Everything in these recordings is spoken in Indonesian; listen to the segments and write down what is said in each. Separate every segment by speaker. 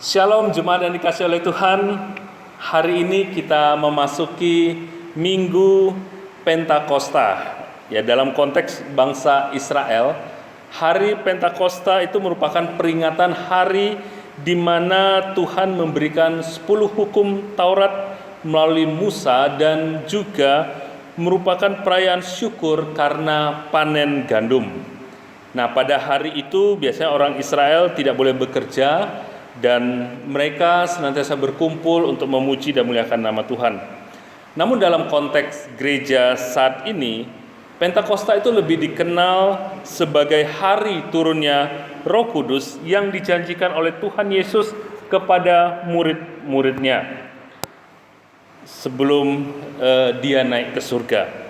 Speaker 1: Shalom jemaat yang dikasih oleh Tuhan. Hari ini kita memasuki Minggu Pentakosta. Ya, dalam konteks bangsa Israel, hari Pentakosta itu merupakan peringatan hari di mana Tuhan memberikan 10 hukum Taurat melalui Musa dan juga merupakan perayaan syukur karena panen gandum. Nah, pada hari itu biasanya orang Israel tidak boleh bekerja dan mereka senantiasa berkumpul untuk memuji dan memuliakan nama Tuhan. Namun dalam konteks gereja saat ini, Pentakosta itu lebih dikenal sebagai hari turunnya Roh Kudus yang dijanjikan oleh Tuhan Yesus kepada murid-muridnya sebelum dia naik ke surga.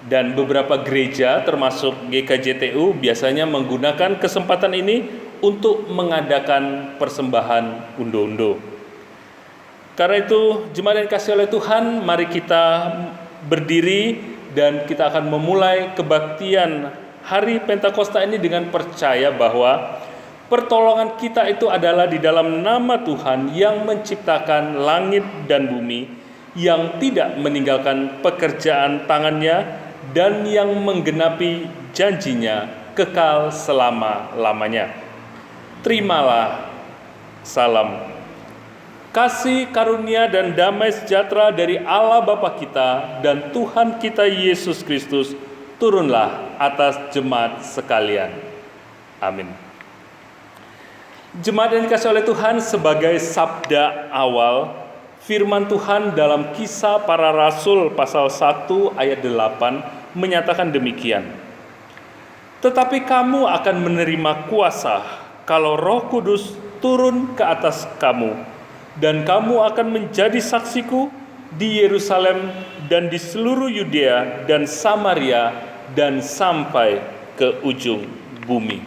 Speaker 1: Dan beberapa gereja termasuk GKJTU biasanya menggunakan kesempatan ini untuk mengadakan persembahan undo-undo. Karena itu, jemaat yang dikasihi oleh Tuhan, mari kita berdiri dan kita akan memulai kebaktian hari Pentakosta ini dengan percaya bahwa pertolongan kita itu adalah di dalam nama Tuhan yang menciptakan langit dan bumi, yang tidak meninggalkan pekerjaan tangannya dan yang menggenapi janjinya kekal selama-lamanya. Terimalah salam. Kasih karunia dan damai sejahtera dari Allah Bapa kita dan Tuhan kita Yesus Kristus turunlah atas jemaat sekalian. Amin. Jemaat yang dikasihi oleh Tuhan, sebagai sabda awal, firman Tuhan dalam Kisah Para Rasul pasal 1 ayat 8 menyatakan demikian. Tetapi kamu akan menerima kuasa kalau Roh Kudus turun ke atas kamu, dan kamu akan menjadi saksiku di Yerusalem dan di seluruh Yudea dan Samaria dan sampai ke ujung bumi.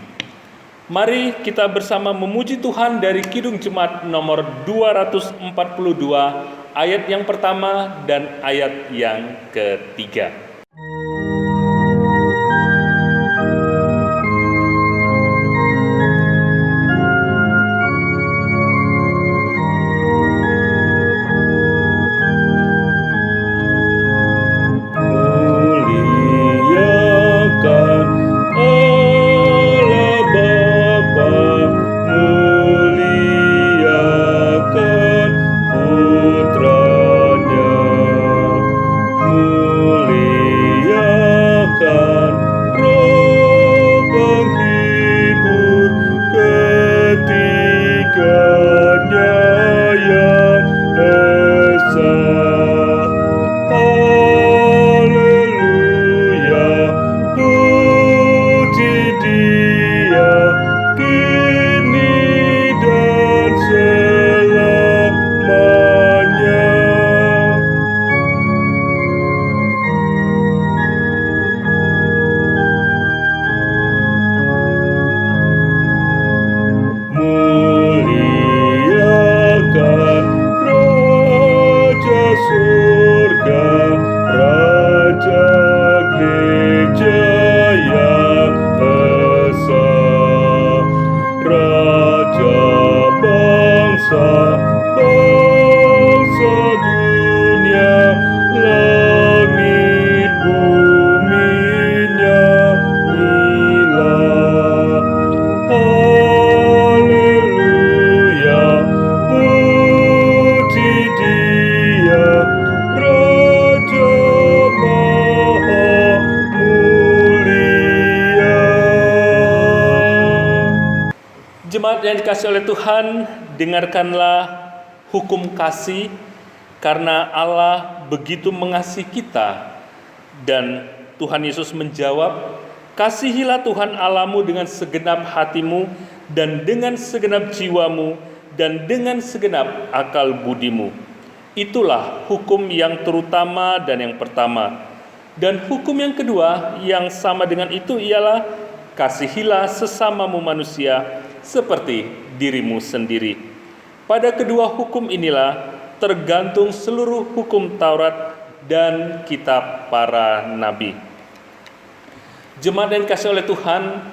Speaker 1: Mari kita bersama memuji Tuhan dari Kidung Jemaat nomor 242 ayat yang pertama dan ayat yang ketiga. Jemaat yang dikasihi oleh Tuhan, dengarkanlah hukum kasih, karena Allah begitu mengasihi kita. Dan Tuhan Yesus menjawab, kasihilah Tuhan Allahmu dengan segenap hatimu dan dengan segenap jiwamu dan dengan segenap akal budimu. Itulah hukum yang terutama dan yang pertama. Dan hukum yang kedua yang sama dengan itu ialah kasihilah sesamamu manusia seperti dirimu sendiri. Pada kedua hukum inilah tergantung seluruh hukum Taurat dan kitab para nabi. Jemaat yang dikasihi oleh Tuhan,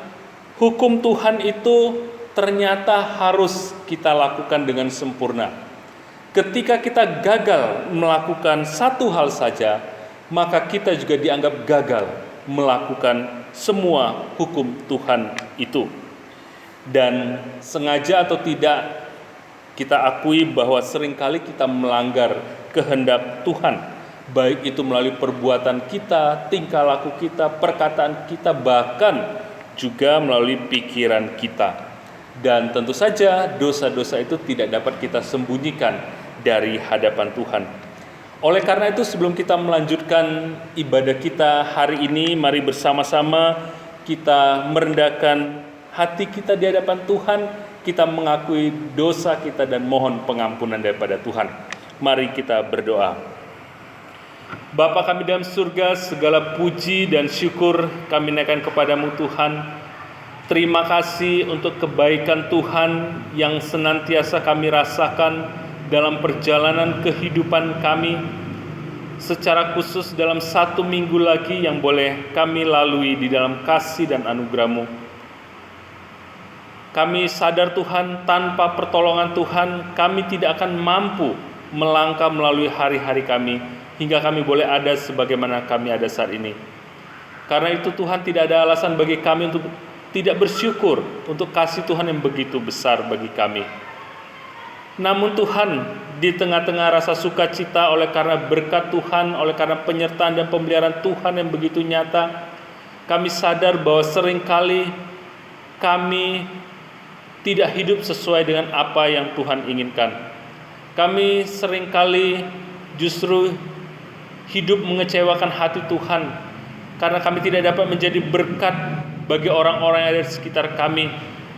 Speaker 1: hukum Tuhan itu ternyata harus kita lakukan dengan sempurna. Ketika kita gagal melakukan satu hal saja, maka kita juga dianggap gagal melakukan semua hukum Tuhan itu. Dan sengaja atau tidak, kita akui bahwa seringkali kita melanggar kehendak Tuhan, baik itu melalui perbuatan kita, tingkah laku kita, perkataan kita, bahkan juga melalui pikiran kita. Dan tentu saja dosa-dosa itu tidak dapat kita sembunyikan dari hadapan Tuhan. Oleh karena itu, sebelum kita melanjutkan ibadah kita hari ini, mari bersama-sama kita merendahkan hati kita di hadapan Tuhan. Kita mengakui dosa kita dan mohon pengampunan daripada Tuhan. Mari kita berdoa. Bapa kami dalam surga, segala puji dan syukur kami naikkan kepadamu Tuhan. Terima kasih untuk kebaikan Tuhan yang senantiasa kami rasakan dalam perjalanan kehidupan kami, secara khusus dalam 1 minggu lagi yang boleh kami lalui di dalam kasih dan anugerah-Mu. Kami sadar Tuhan, tanpa pertolongan Tuhan, kami tidak akan mampu melangkah melalui hari-hari kami, hingga kami boleh ada sebagaimana kami ada saat ini. Karena itu Tuhan, tidak ada alasan bagi kami untuk tidak bersyukur untuk kasih Tuhan yang begitu besar bagi kami. Namun Tuhan, di tengah-tengah rasa sukacita oleh karena berkat Tuhan, oleh karena penyertaan dan pemeliharaan Tuhan yang begitu nyata, kami sadar bahwa seringkali kami tidak hidup sesuai dengan apa yang Tuhan inginkan. Kami seringkali justru hidup mengecewakan hati Tuhan, karena kami tidak dapat menjadi berkat bagi orang-orang yang ada di sekitar kami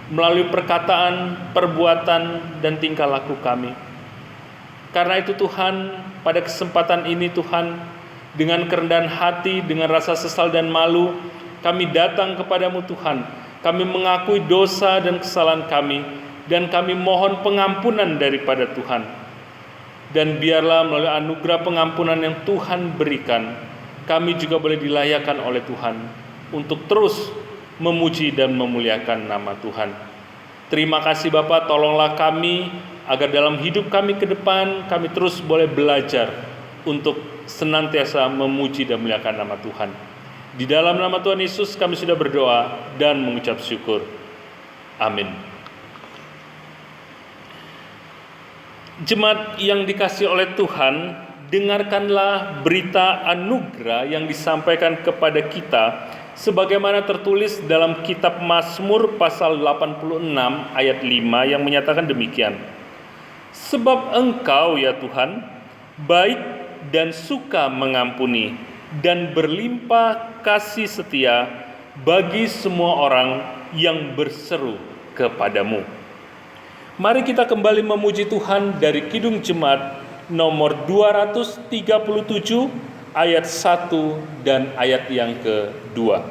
Speaker 1: melalui perkataan, perbuatan, dan tingkah laku kami. Karena itu Tuhan, pada kesempatan ini Tuhan, dengan kerendahan hati, dengan rasa sesal dan malu, kami datang kepadamu Tuhan. Kami mengakui dosa dan kesalahan kami, dan kami mohon pengampunan daripada Tuhan. Dan biarlah melalui anugerah pengampunan yang Tuhan berikan, kami juga boleh dilayakkan oleh Tuhan untuk terus memuji dan memuliakan nama Tuhan. Terima kasih Bapa, tolonglah kami agar dalam hidup kami ke depan kami terus boleh belajar untuk senantiasa memuji dan memuliakan nama Tuhan. Di dalam nama Tuhan Yesus kami sudah berdoa dan mengucap syukur. Amin. Jemaat yang dikasihi oleh Tuhan, dengarkanlah berita anugerah yang disampaikan kepada kita sebagaimana tertulis dalam kitab Mazmur pasal 86 ayat 5 yang menyatakan demikian. Sebab Engkau ya Tuhan, baik dan suka mengampuni dan berlimpah kasih setia bagi semua orang yang berseru kepadamu. Mari kita kembali memuji Tuhan dari Kidung Jemaat nomor 237 ayat 1 dan ayat yang kedua.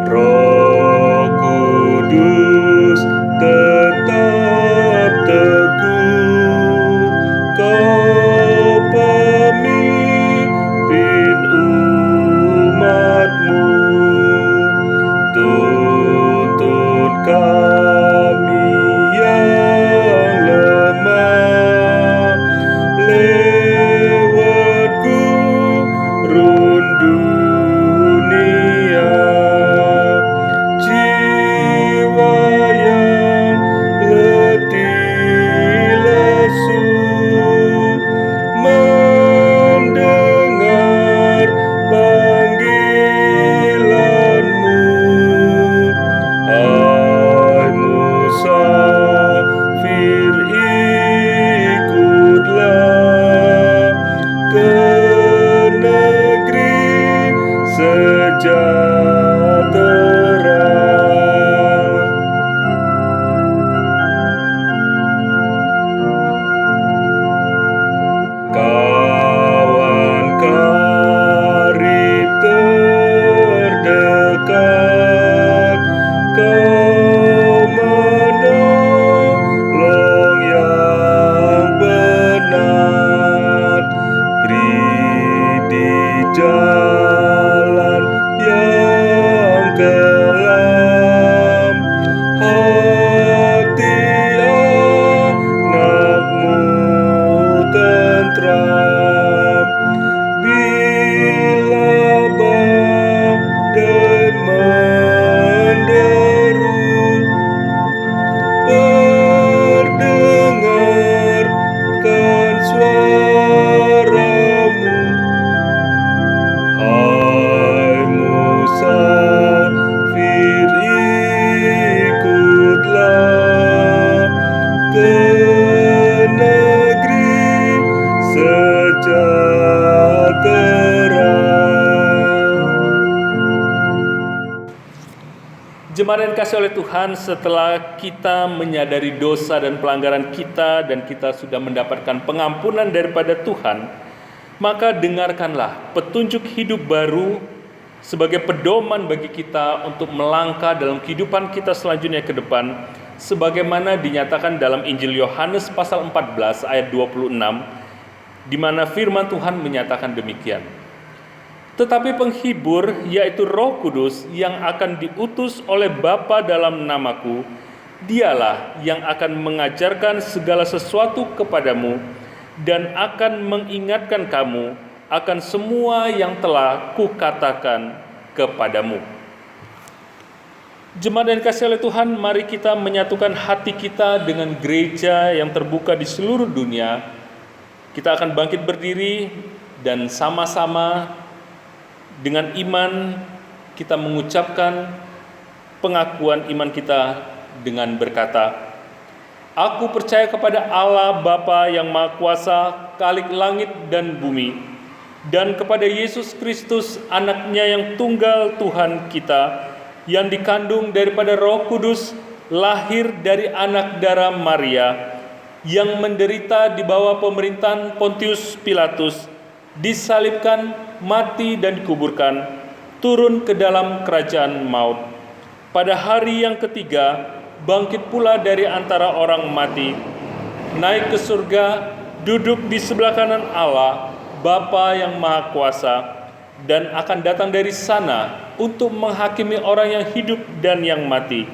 Speaker 1: Roh Kudus tetap teguh, Kau pemimpin umat-Mu. Tuntun kami yang lemah lewat gurun dunia, jiwa yang letih lesu mendengar panggilan-Mu. Hai musafir, ikutlah ke negeri sejahtera. Kawan karib terdekat, Kau menolong yang benar. Beri Jemaat yang dikasihi oleh Tuhan, setelah kita menyadari dosa dan pelanggaran kita dan kita sudah mendapatkan pengampunan daripada Tuhan, maka dengarkanlah petunjuk hidup baru sebagai pedoman bagi kita untuk melangkah dalam kehidupan kita selanjutnya ke depan, sebagaimana dinyatakan dalam Injil Yohanes pasal 14 ayat 26, di mana firman Tuhan menyatakan demikian. Tetapi penghibur, yaitu Roh Kudus yang akan diutus oleh Bapa dalam namaku, dialah yang akan mengajarkan segala sesuatu kepadamu dan akan mengingatkan kamu akan semua yang telah kukatakan kepadamu. Jemaat yang dikasihi oleh Tuhan, mari kita menyatukan hati kita dengan gereja yang terbuka di seluruh dunia. Kita akan bangkit berdiri dan sama-sama dengan iman kita mengucapkan pengakuan iman kita dengan berkata, "Aku percaya kepada Allah Bapa yang Maha Kuasa, Khalik langit dan bumi, dan kepada Yesus Kristus, Anaknya yang tunggal Tuhan kita, yang dikandung daripada Roh Kudus, lahir dari anak darah Maria, yang menderita di bawah pemerintahan Pontius Pilatus, disalibkan, mati dan dikuburkan, turun ke dalam kerajaan maut. Pada hari yang ketiga, bangkit pula dari antara orang mati, naik ke surga, duduk di sebelah kanan Allah, Bapa yang Maha Kuasa, dan akan datang dari sana untuk menghakimi orang yang hidup dan yang mati.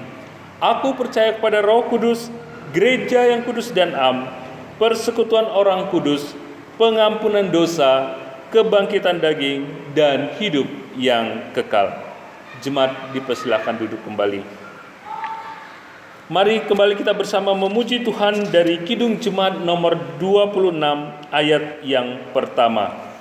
Speaker 1: Aku percaya kepada Roh Kudus, gereja yang kudus dan am, persekutuan orang kudus, pengampunan dosa, kebangkitan daging, dan hidup yang kekal." Jemaat dipersilakan duduk kembali. Mari kembali kita bersama memuji Tuhan dari Kidung Jemaat nomor 26 ayat yang pertama.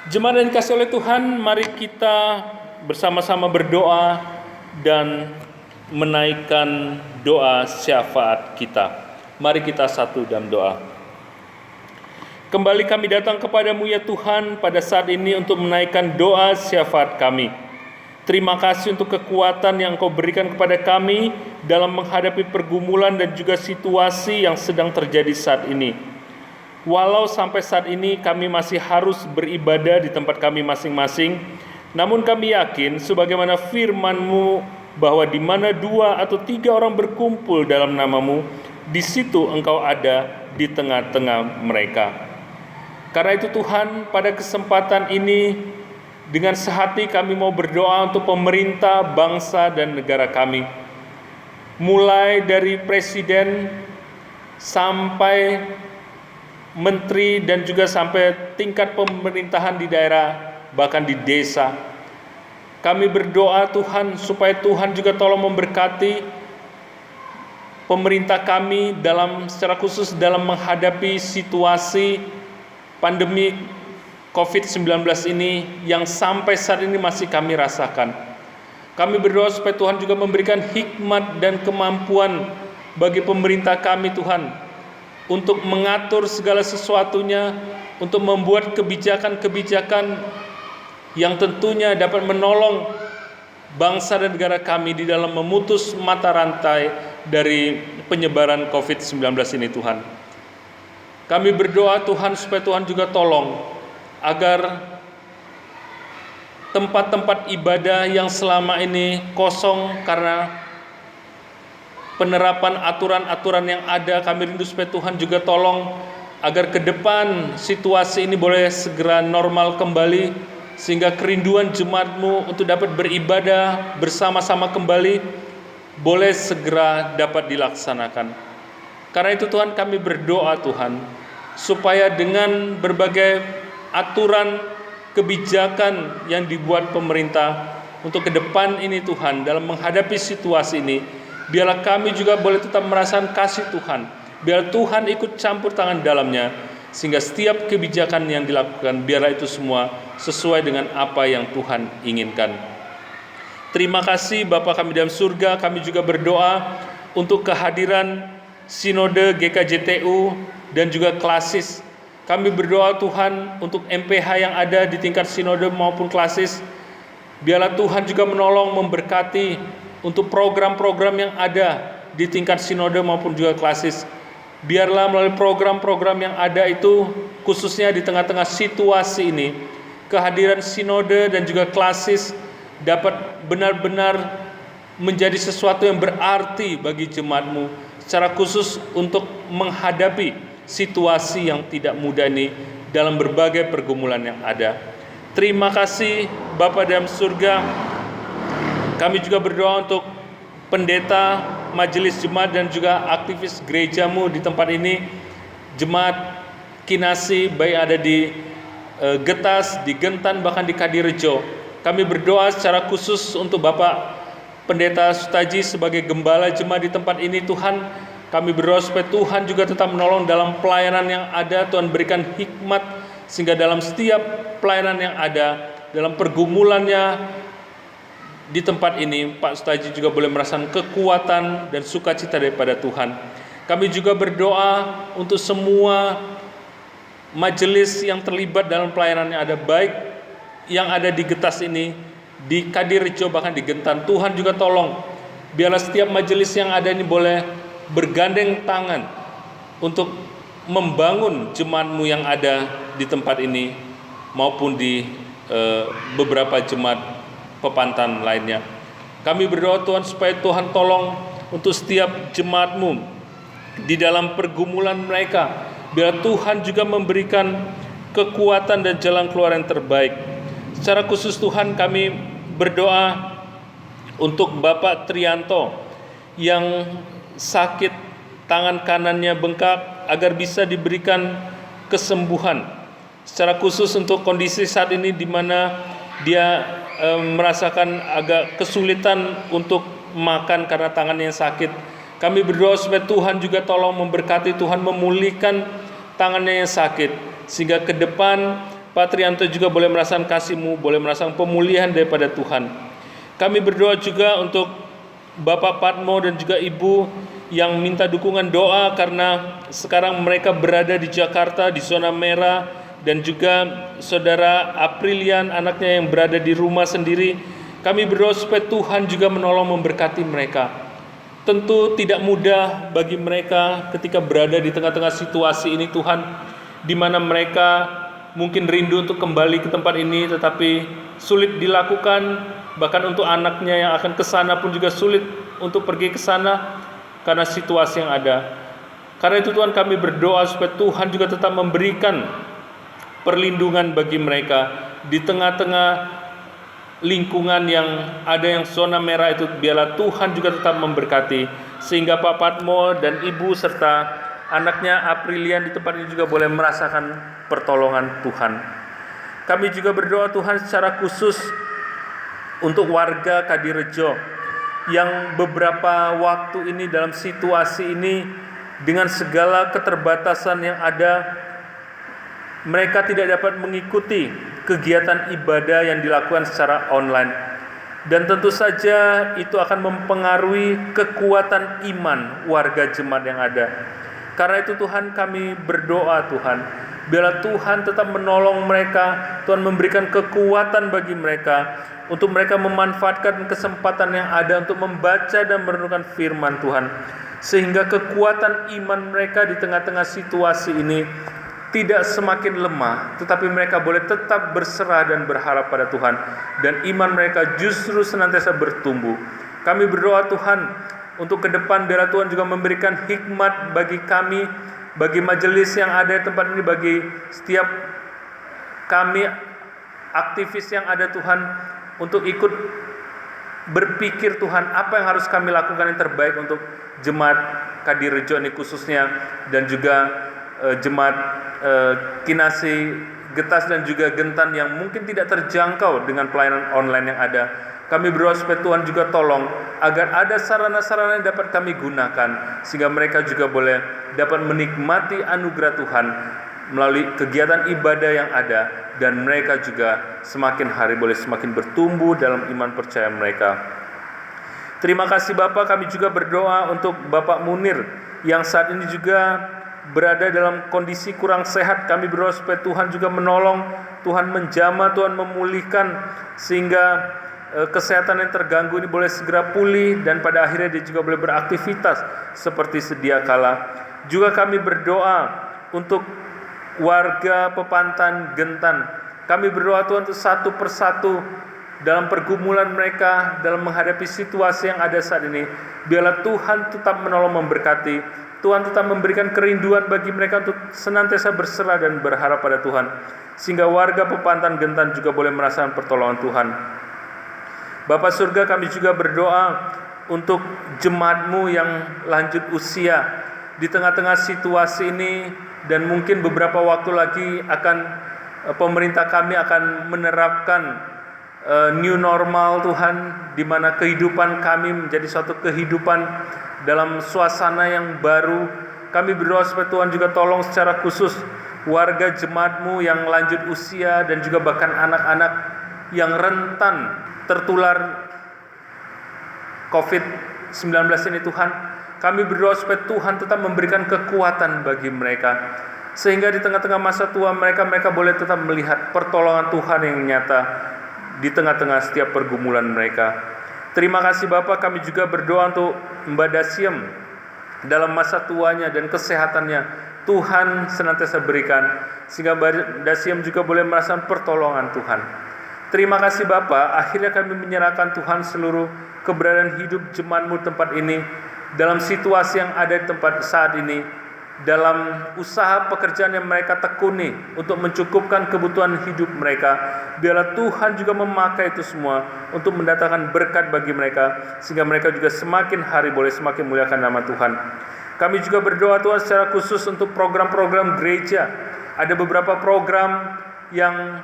Speaker 1: Jemaat yang dikasihi oleh Tuhan, mari kita bersama-sama berdoa dan menaikkan doa syafaat kita. Mari kita satu dalam doa. Kembali kami datang kepadamu ya Tuhan pada saat ini untuk menaikkan doa syafaat kami. Terima kasih untuk kekuatan yang Kau berikan kepada kami dalam menghadapi pergumulan dan juga situasi yang sedang terjadi saat ini. Walau sampai saat ini kami masih harus beribadah di tempat kami masing-masing, namun kami yakin sebagaimana firman-Mu bahwa di mana 2 atau 3 orang berkumpul dalam nama-Mu, di situ Engkau ada di tengah-tengah mereka. Karena itu Tuhan, pada kesempatan ini dengan sehati kami mau berdoa untuk pemerintah, bangsa dan negara kami. Mulai dari presiden sampai menteri dan juga sampai tingkat pemerintahan di daerah, bahkan di desa. Kami berdoa Tuhan supaya Tuhan juga tolong memberkati pemerintah kami secara khusus dalam menghadapi situasi pandemi COVID-19 ini yang sampai saat ini masih kami rasakan. Kami berdoa supaya Tuhan juga memberikan hikmat dan kemampuan bagi pemerintah kami Tuhan, untuk mengatur segala sesuatunya, untuk membuat kebijakan-kebijakan yang tentunya dapat menolong bangsa dan negara kami di dalam memutus mata rantai dari penyebaran COVID-19 ini Tuhan. Kami berdoa Tuhan supaya Tuhan juga tolong agar tempat-tempat ibadah yang selama ini kosong karena penerapan aturan-aturan yang ada, kami rindu supaya Tuhan juga tolong agar ke depan situasi ini boleh segera normal kembali, sehingga kerinduan jemaat-Mu untuk dapat beribadah bersama-sama kembali boleh segera dapat dilaksanakan. Karena itu Tuhan, kami berdoa Tuhan, supaya dengan berbagai aturan kebijakan yang dibuat pemerintah untuk ke depan ini Tuhan, dalam menghadapi situasi ini, biarlah kami juga boleh tetap merasakan kasih Tuhan. Biar Tuhan ikut campur tangan dalamnya, sehingga setiap kebijakan yang dilakukan, biarlah itu semua sesuai dengan apa yang Tuhan inginkan. Terima kasih Bapa kami dalam surga. Kami juga berdoa untuk kehadiran Sinode GKJTU dan juga Klasis. Kami berdoa Tuhan untuk MPH yang ada di tingkat Sinode maupun Klasis. Biarlah Tuhan juga menolong, memberkati untuk program-program yang ada di tingkat Sinode maupun juga Klasis. Biarlah melalui program-program yang ada itu, khususnya di tengah-tengah situasi ini, kehadiran Sinode dan juga Klasis dapat benar-benar menjadi sesuatu yang berarti bagi jemaat-Mu, secara khusus untuk menghadapi situasi yang tidak mudah ini dalam berbagai pergumulan yang ada. Terima kasih Bapa dalam surga. Kami juga berdoa untuk pendeta, majelis jemaat dan juga aktivis gereja-Mu di tempat ini, jemaat Kinasi baik ada di Getas, di Gentan, bahkan di Kadirejo. Kami berdoa secara khusus untuk Bapak Pendeta Sutaji sebagai gembala jemaat di tempat ini Tuhan. Kami berdoa supaya Tuhan juga tetap menolong dalam pelayanan yang ada. Tuhan berikan hikmat sehingga dalam setiap pelayanan yang ada, dalam pergumulannya di tempat ini, Pak Sutaji juga boleh merasakan kekuatan dan sukacita daripada Tuhan. Kami juga berdoa untuk semua majelis yang terlibat dalam pelayanan yang ada, baik yang ada di Getas ini, di Kadirejo, bahkan di Gentan. Tuhan juga tolong, biarlah setiap majelis yang ada ini boleh bergandeng tangan untuk membangun jemaat-Mu yang ada di tempat ini maupun di beberapa jemaat pepantan lainnya. Kami berdoa Tuhan supaya Tuhan tolong untuk setiap jemaat-Mu di dalam pergumulan mereka. Biar Tuhan juga memberikan kekuatan dan jalan keluar yang terbaik. Secara khusus Tuhan, kami berdoa untuk Bapak Trianto yang sakit, tangan kanannya bengkak, agar bisa diberikan kesembuhan. Secara khusus untuk kondisi saat ini di mana dia merasakan agak kesulitan untuk makan karena tangannya yang sakit. Kami berdoa supaya Tuhan juga tolong memberkati, Tuhan memulihkan tangannya yang sakit, sehingga ke depan Pak Trianto juga boleh merasakan kasih-Mu, boleh merasakan pemulihan daripada Tuhan. Kami berdoa juga untuk Bapak Patmo dan juga Ibu yang minta dukungan doa karena sekarang mereka berada di Jakarta di zona merah, dan juga saudara Aprilian anaknya yang berada di rumah sendiri. Kami berdoa supaya Tuhan juga menolong memberkati mereka. Tentu tidak mudah bagi mereka ketika berada di tengah-tengah situasi ini Tuhan, di mana mereka mungkin rindu untuk kembali ke tempat ini tetapi sulit dilakukan, bahkan untuk anaknya yang akan ke sana pun juga sulit untuk pergi ke sana karena situasi yang ada. Karena itu Tuhan, kami berdoa supaya Tuhan juga tetap memberikan perlindungan bagi mereka di tengah-tengah lingkungan yang ada yang zona merah itu. Biarlah Tuhan juga tetap memberkati sehingga Pak Patmo dan Ibu serta anaknya Aprilian di tempat ini juga boleh merasakan pertolongan Tuhan. Kami juga berdoa Tuhan secara khusus untuk warga Kadirejo yang beberapa waktu ini dalam situasi ini dengan segala keterbatasan yang ada, mereka tidak dapat mengikuti kegiatan ibadah yang dilakukan secara online. Dan tentu saja itu akan mempengaruhi kekuatan iman warga jemaat yang ada. Karena itu Tuhan, kami berdoa Tuhan, Biarlah Tuhan tetap menolong mereka, Tuhan memberikan kekuatan bagi mereka, untuk mereka memanfaatkan kesempatan yang ada untuk membaca dan merenungkan firman Tuhan. Sehingga kekuatan iman mereka di tengah-tengah situasi ini tidak semakin lemah, tetapi mereka boleh tetap berserah dan berharap pada Tuhan. Dan iman mereka justru senantiasa bertumbuh. Kami berdoa Tuhan, untuk ke depan biarlah Tuhan juga memberikan hikmat bagi kami, bagi majelis yang ada di tempat ini, bagi setiap kami aktivis yang ada Tuhan, untuk ikut berpikir Tuhan, apa yang harus kami lakukan yang terbaik untuk jemaat Kadirejo ini khususnya, dan juga jemaat Kinasi, Getas dan juga Gentan yang mungkin tidak terjangkau dengan pelayanan online yang ada. Kami berdoa supaya Tuhan juga tolong agar ada sarana-sarana yang dapat kami gunakan, sehingga mereka juga boleh dapat menikmati anugerah Tuhan melalui kegiatan ibadah yang ada, dan mereka juga semakin hari boleh semakin bertumbuh dalam iman percaya mereka. Terima kasih Bapak. Kami juga berdoa untuk Bapak Munir yang saat ini juga berada dalam kondisi kurang sehat. Kami berdoa supaya Tuhan juga menolong, Tuhan menjamah, Tuhan memulihkan, sehingga kesehatan yang terganggu ini boleh segera pulih, dan pada akhirnya dia juga boleh beraktivitas seperti sedia kala. Juga kami berdoa untuk warga Pepantan Gentan. Kami berdoa Tuhan untuk satu persatu dalam pergumulan mereka, dalam menghadapi situasi yang ada saat ini. Biarlah Tuhan tetap menolong, memberkati. Tuhan tetap memberikan kerinduan bagi mereka untuk senantiasa berserah dan berharap pada Tuhan, sehingga warga Pepantan Gentan juga boleh merasakan pertolongan Tuhan. Bapa surga, kami juga berdoa untuk jemaat-Mu yang lanjut usia di tengah-tengah situasi ini, dan mungkin beberapa waktu lagi pemerintah kami akan menerapkan new normal Tuhan, di mana kehidupan kami menjadi suatu kehidupan dalam suasana yang baru. Kami berdoa supaya Tuhan juga tolong secara khusus warga jemaat-Mu yang lanjut usia, dan juga bahkan anak-anak yang rentan tertular COVID-19 ini Tuhan. Kami berdoa supaya Tuhan tetap memberikan kekuatan bagi mereka, sehingga di tengah-tengah masa tua mereka boleh tetap melihat pertolongan Tuhan yang nyata di tengah-tengah setiap pergumulan mereka. Terima kasih Bapak. Kami juga berdoa untuk Mbak Dasiem dalam masa tuanya dan kesehatannya. Tuhan senantiasa berikan, sehingga Mbak Dasiem juga boleh merasakan pertolongan Tuhan. Terima kasih Bapak. Akhirnya kami menyerahkan Tuhan seluruh keberadaan hidup jemaat-Mu tempat ini, dalam situasi yang ada di tempat saat ini, dalam usaha pekerjaan yang mereka tekuni untuk mencukupkan kebutuhan hidup mereka. Biarlah Tuhan juga memakai itu semua untuk mendatangkan berkat bagi mereka, sehingga mereka juga semakin hari boleh semakin muliakan nama Tuhan. Kami juga berdoa Tuhan secara khusus untuk program-program gereja. Ada beberapa program yang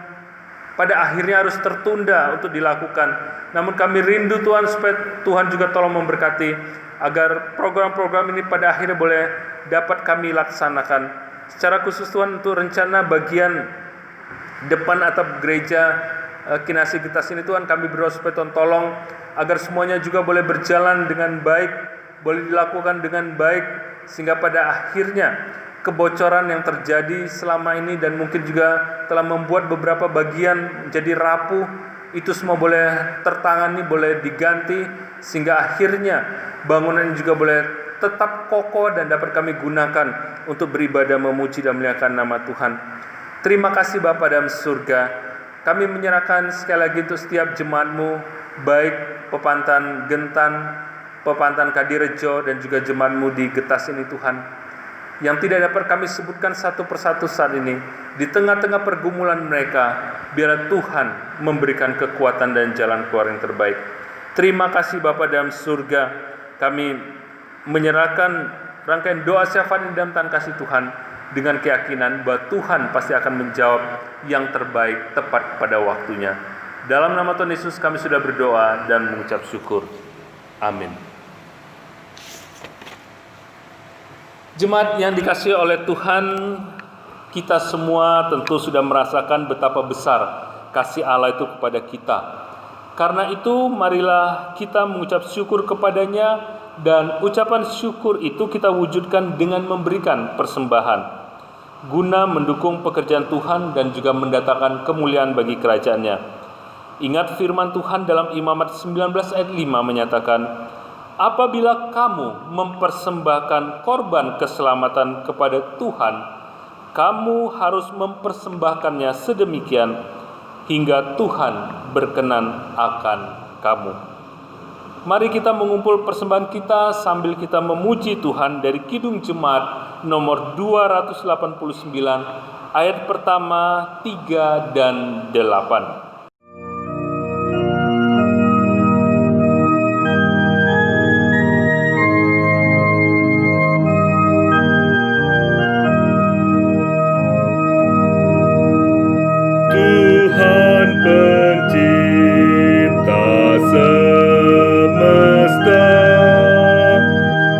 Speaker 1: pada akhirnya harus tertunda untuk dilakukan. Namun kami rindu Tuhan supaya Tuhan juga tolong memberkati, agar program-program ini pada akhirnya boleh dapat kami laksanakan. Secara khusus Tuhan, untuk rencana bagian depan atap gereja Kinasi Getas ini Tuhan, kami berdoa supaya Tuhan tolong agar semuanya juga boleh berjalan dengan baik, boleh dilakukan dengan baik, sehingga pada akhirnya kebocoran yang terjadi selama ini dan mungkin juga telah membuat beberapa bagian menjadi rapuh, itu semua boleh tertangani, boleh diganti, sehingga akhirnya bangunan juga boleh tetap kokoh dan dapat kami gunakan untuk beribadah, memuji dan memuliakan nama Tuhan. Terima kasih Bapa dalam surga. Kami menyerahkan sekali lagi untuk setiap jemaat-Mu, baik Pepantan Gentan, Pepantan Kadirejo, dan juga jemaat-Mu di Getas ini Tuhan, yang tidak dapat kami sebutkan satu persatu saat ini. Di tengah-tengah pergumulan mereka, biarlah Tuhan memberikan kekuatan dan jalan keluar yang terbaik. Terima kasih Bapa dalam surga. Kami menyerahkan rangkaian doa syafaat ini dalam tangan kasih Tuhan, dengan keyakinan bahwa Tuhan pasti akan menjawab yang terbaik tepat pada waktunya. Dalam nama Tuhan Yesus kami sudah berdoa dan mengucap syukur. Amin. Jemaat yang dikasihi oleh Tuhan, kita semua tentu sudah merasakan betapa besar kasih Allah itu kepada kita. Karena itu marilah kita mengucap syukur kepadanya, dan ucapan syukur itu kita wujudkan dengan memberikan persembahan. guna mendukung pekerjaan Tuhan dan juga mendatangkan kemuliaan bagi kerajaan-Nya. Ingat firman Tuhan dalam Imamat 19 ayat 5 menyatakan, apabila kamu mempersembahkan korban keselamatan kepada Tuhan, kamu harus mempersembahkannya sedemikian hingga Tuhan berkenan akan kamu. Mari kita mengumpul persembahan kita sambil kita memuji Tuhan dari Kidung Jemaat nomor 289 ayat pertama, 3 dan 8.
Speaker 2: Tuhan pencipta semesta,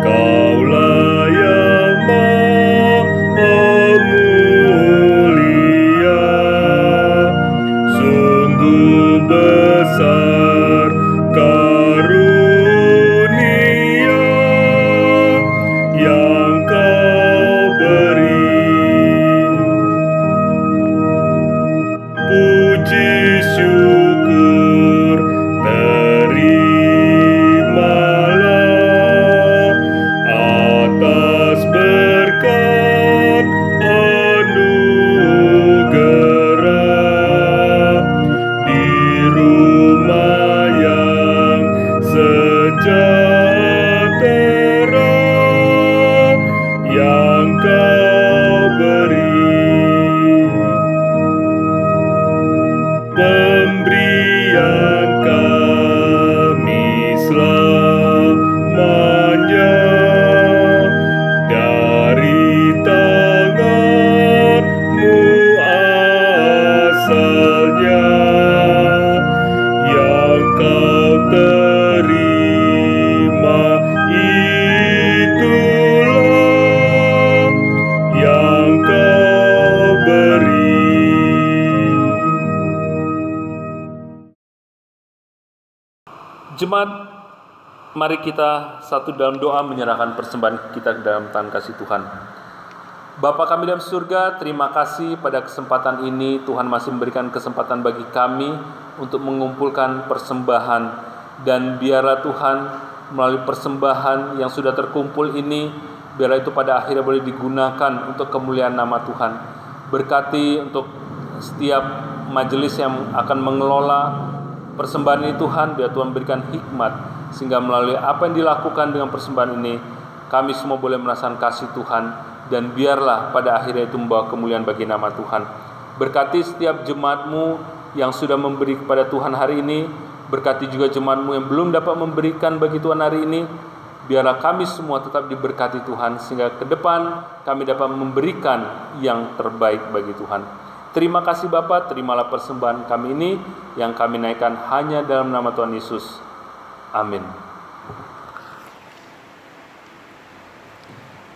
Speaker 2: Kaulah yang maha mulia, sungguh besar karunia yang Kau beri. Puji syukur terimalah atas berkat anugerah di rumah yang sejahtera yang Kau beri. Pemberian kami selamanya dari tangan-Mu asalnya, yang Kau terima itulah yang Kau beri.
Speaker 1: Jemaat, mari kita satu dalam doa menyerahkan persembahan kita dalam tangan kasih Tuhan. Bapa kami dalam surga, terima kasih pada kesempatan ini Tuhan masih memberikan kesempatan bagi kami untuk mengumpulkan persembahan, dan biarlah Tuhan melalui persembahan yang sudah terkumpul ini, biarlah itu pada akhirnya boleh digunakan untuk kemuliaan nama Tuhan. Berkati untuk setiap majelis yang akan mengelola persembahan ini Tuhan, biar Tuhan berikan hikmat, sehingga melalui apa yang dilakukan dengan persembahan ini, kami semua boleh merasakan kasih Tuhan, dan biarlah pada akhirnya itu membawa kemuliaan bagi nama Tuhan. Berkati setiap jemaat-Mu yang sudah memberi kepada Tuhan hari ini, berkati juga jemaat-Mu yang belum dapat memberikan bagi Tuhan hari ini, biarlah kami semua tetap diberkati Tuhan, sehingga ke depan kami dapat memberikan yang terbaik bagi Tuhan. Terima kasih Bapa, terimalah persembahan kami ini yang kami naikkan hanya dalam nama Tuhan Yesus. Amin.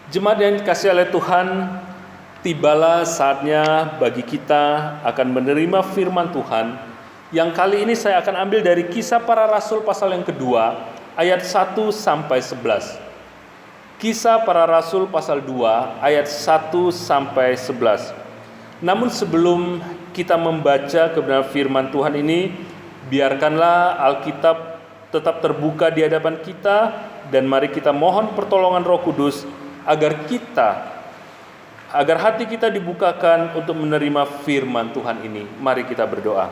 Speaker 1: Jemaat yang dikasihi oleh Tuhan, tibalah saatnya bagi kita akan menerima firman Tuhan, yang kali ini saya akan ambil dari Kisah Para Rasul pasal yang kedua, ayat 1 sampai 11. Kisah Para Rasul pasal 2, ayat 1 sampai 11. Namun sebelum kita membaca kebenaran firman Tuhan ini, biarkanlah Alkitab tetap terbuka di hadapan kita, dan mari kita mohon pertolongan Roh Kudus agar hati kita dibukakan untuk menerima firman Tuhan ini. Mari kita berdoa.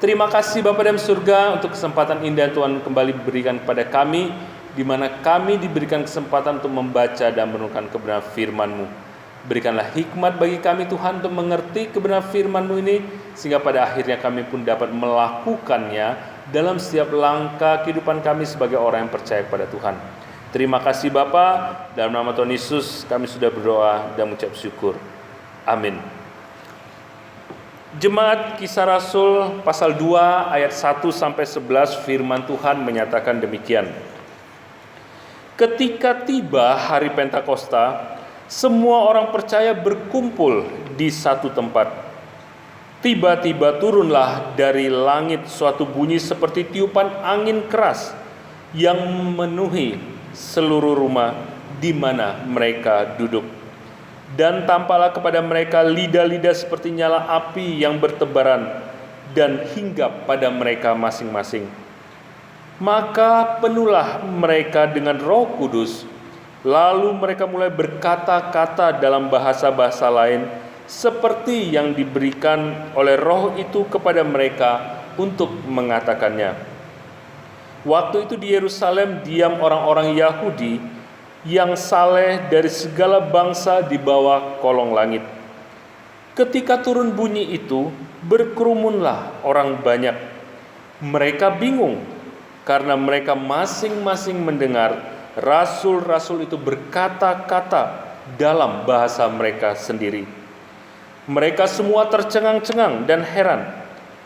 Speaker 1: Terima kasih Bapa dalam surga untuk kesempatan indah Tuhan kembali berikan kepada kami, di mana kami diberikan kesempatan untuk membaca dan merenungkan kebenaran firman-Mu. Berikanlah hikmat bagi kami Tuhan untuk mengerti kebenaran firman-Mu ini, sehingga pada akhirnya kami pun dapat melakukannya dalam setiap langkah kehidupan kami sebagai orang yang percaya kepada Tuhan. Terima kasih Bapa, dalam nama Tuhan Yesus kami sudah berdoa dan mengucap syukur. Amin. Jemaat, Kisah Rasul pasal 2 ayat 1 sampai 11, firman Tuhan menyatakan demikian. Ketika tiba hari Pentakosta, semua orang percaya berkumpul di satu tempat. Tiba-tiba turunlah dari langit suatu bunyi seperti tiupan angin keras yang memenuhi seluruh rumah di mana mereka duduk. Dan tampaklah kepada mereka lidah-lidah seperti nyala api yang bertebaran dan hinggap pada mereka masing-masing. Maka penuhlah mereka dengan Roh Kudus, lalu mereka mulai berkata-kata dalam bahasa-bahasa lain seperti yang diberikan oleh Roh itu kepada mereka untuk mengatakannya. Waktu itu di Yerusalem diam orang-orang Yahudi yang saleh dari segala bangsa di bawah kolong langit. Ketika turun bunyi itu, berkerumunlah orang banyak. Mereka bingung karena mereka masing-masing mendengar rasul-rasul itu berkata-kata dalam bahasa mereka sendiri. Mereka semua tercengang-cengang dan heran,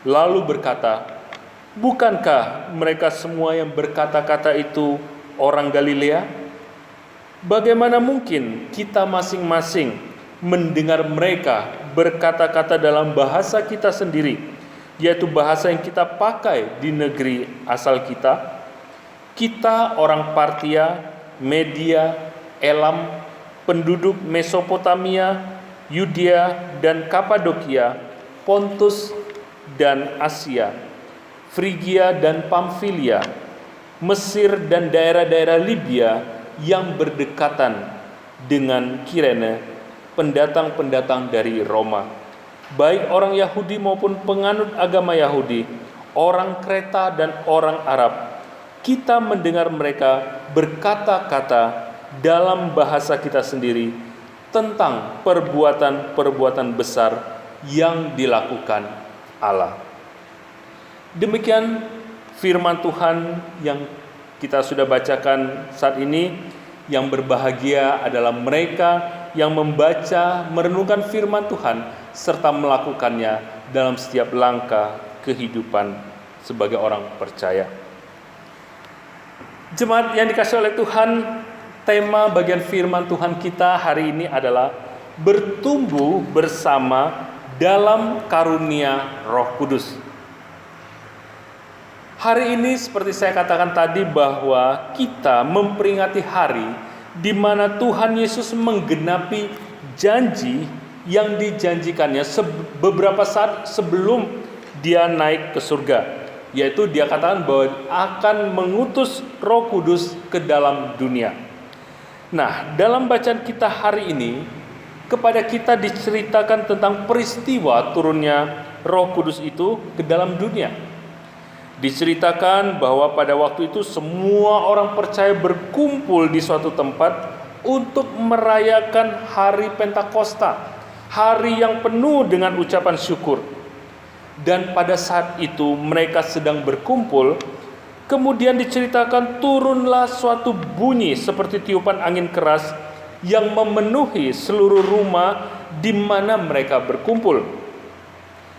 Speaker 1: lalu berkata, "Bukankah mereka semua yang berkata-kata itu orang Galilea? Bagaimana mungkin kita masing-masing mendengar mereka berkata-kata dalam bahasa kita sendiri, yaitu bahasa yang kita pakai di negeri asal kita? Kita orang Partia, Media, Elam, penduduk Mesopotamia, Yudea dan Kapadokia, Pontus dan Asia, Frigia dan Pamfilia, Mesir dan daerah-daerah Libya yang berdekatan dengan Kirene, pendatang-pendatang dari Roma, baik orang Yahudi maupun penganut agama Yahudi, orang Kreta dan orang Arab. Kita mendengar mereka berkata-kata dalam bahasa kita sendiri tentang perbuatan-perbuatan besar yang dilakukan Allah." Demikian firman Tuhan yang kita sudah bacakan saat ini. Yang berbahagia adalah mereka yang membaca, merenungkan firman Tuhan serta melakukannya dalam setiap langkah kehidupan sebagai orang percaya. Jemaat yang dikasihi oleh Tuhan, tema bagian firman Tuhan kita hari ini adalah bertumbuh bersama dalam karunia Roh Kudus. Hari ini seperti saya katakan tadi bahwa kita memperingati hari di mana Tuhan Yesus menggenapi janji yang dijanjikannya beberapa saat sebelum dia naik ke surga, yaitu dia katakan bahwa akan mengutus Roh Kudus ke dalam dunia. Nah, dalam bacaan kita hari ini, kepada kita diceritakan tentang peristiwa turunnya Roh Kudus itu ke dalam dunia. Diceritakan bahwa pada waktu itu semua orang percaya berkumpul di suatu tempat untuk merayakan hari Pentakosta, hari yang penuh dengan ucapan syukur. Dan pada saat itu mereka sedang berkumpul, kemudian diceritakan turunlah suatu bunyi seperti tiupan angin keras yang memenuhi seluruh rumah di mana mereka berkumpul.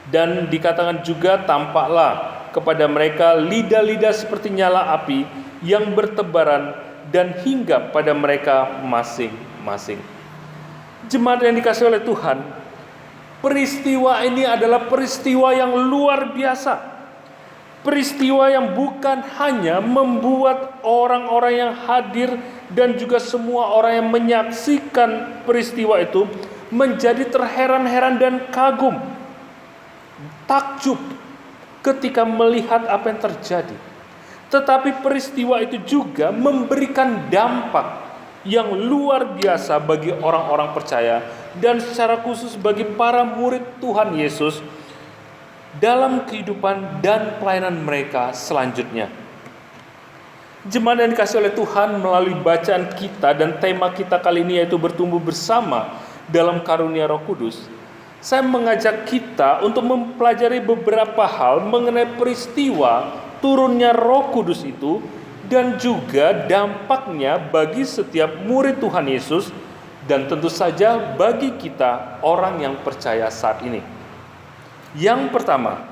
Speaker 1: Dan dikatakan juga tampaklah kepada mereka lidah-lidah seperti nyala api yang bertebaran dan hinggap pada mereka masing-masing. Jemaat yang dikasihi oleh Tuhan, peristiwa ini adalah peristiwa yang luar biasa. Peristiwa yang bukan hanya membuat orang-orang yang hadir dan juga semua orang yang menyaksikan peristiwa itu menjadi terheran-heran dan kagum, takjub ketika melihat apa yang terjadi. Tetapi peristiwa itu juga memberikan dampak yang luar biasa bagi orang-orang percaya dan secara khusus bagi para murid Tuhan Yesus dalam kehidupan dan pelayanan mereka selanjutnya. Jemaat yang dikasihi oleh Tuhan, melalui bacaan kita dan tema kita kali ini yaitu bertumbuh bersama dalam karunia Roh Kudus, saya mengajak kita untuk mempelajari beberapa hal mengenai peristiwa turunnya Roh Kudus itu dan juga dampaknya bagi setiap murid Tuhan Yesus dan tentu saja bagi kita orang yang percaya saat ini. Yang pertama,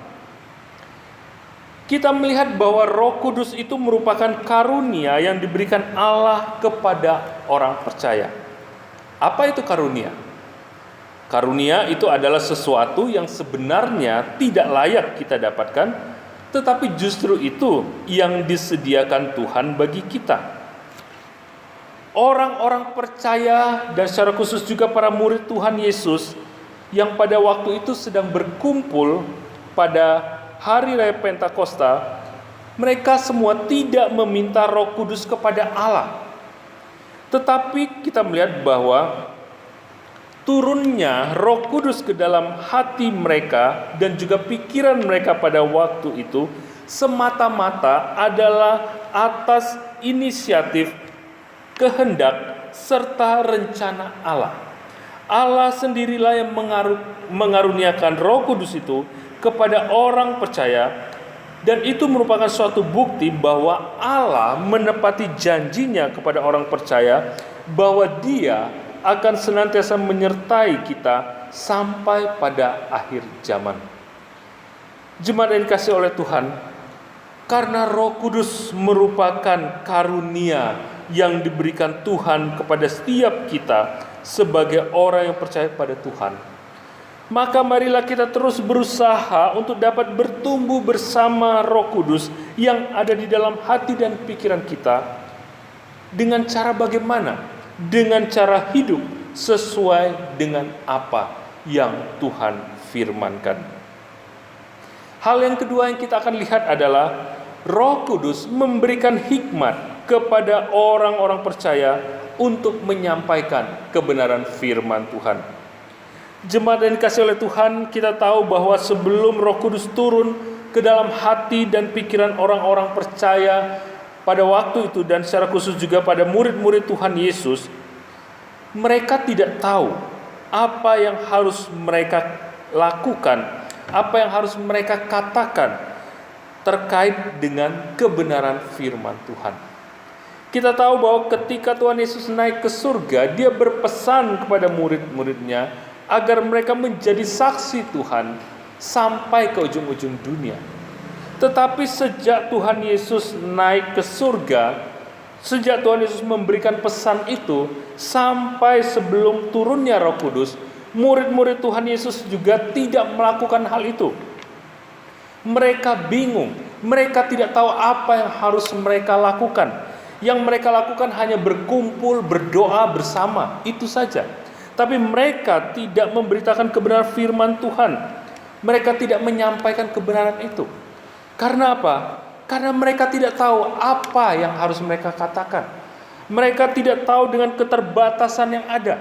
Speaker 1: kita melihat bahwa Roh Kudus itu merupakan karunia yang diberikan Allah kepada orang percaya. Apa itu karunia? Karunia itu adalah sesuatu yang sebenarnya tidak layak kita dapatkan, tetapi justru itu yang disediakan Tuhan bagi kita. orang-orang percaya dan secara khusus juga para murid Tuhan Yesus yang pada waktu itu sedang berkumpul pada hari raya Pentakosta, mereka semua tidak meminta Roh Kudus kepada Allah. Tetapi kita melihat bahwa turunnya Roh Kudus ke dalam hati mereka dan juga pikiran mereka pada waktu itu semata-mata adalah atas inisiatif, kehendak, serta rencana Allah. Allah sendirilah yang mengaruniakan Roh Kudus itu kepada orang percaya, dan itu merupakan suatu bukti bahwa Allah menepati janjinya kepada orang percaya bahwa Dia akan senantiasa menyertai kita sampai pada akhir zaman. Jemaat yang dikasihi oleh Tuhan, karena Roh Kudus merupakan karunia yang diberikan Tuhan kepada setiap kita sebagai orang yang percaya pada Tuhan, maka marilah kita terus berusaha untuk dapat bertumbuh bersama Roh Kudus yang ada di dalam hati dan pikiran kita. Dengan cara bagaimana? Dengan cara hidup sesuai dengan apa yang Tuhan firmankan. Hal yang kedua yang kita akan lihat adalah Roh Kudus memberikan hikmat kepada orang-orang percaya untuk menyampaikan kebenaran firman Tuhan. Jemaat yang dikasihi oleh Tuhan, kita tahu bahwa sebelum Roh Kudus turun ke dalam hati dan pikiran orang-orang percaya pada waktu itu, dan secara khusus juga pada murid-murid Tuhan Yesus, mereka tidak tahu apa yang harus mereka lakukan, apa yang harus mereka katakan terkait dengan kebenaran firman Tuhan. Kita tahu bahwa ketika Tuhan Yesus naik ke surga, Dia berpesan kepada murid-muridnya agar mereka menjadi saksi Tuhan sampai ke ujung-ujung dunia. Tetapi sejak Tuhan Yesus naik ke surga, sejak Tuhan Yesus memberikan pesan itu, sampai sebelum turunnya Roh Kudus, murid-murid Tuhan Yesus juga tidak melakukan hal itu. Mereka bingung, mereka tidak tahu apa yang harus mereka lakukan. Yang mereka lakukan hanya berkumpul, berdoa bersama, itu saja. Tapi mereka tidak memberitakan kebenaran firman Tuhan. Mereka tidak menyampaikan kebenaran itu. Karena apa? Karena mereka tidak tahu apa yang harus mereka katakan. Mereka tidak tahu dengan keterbatasan yang ada.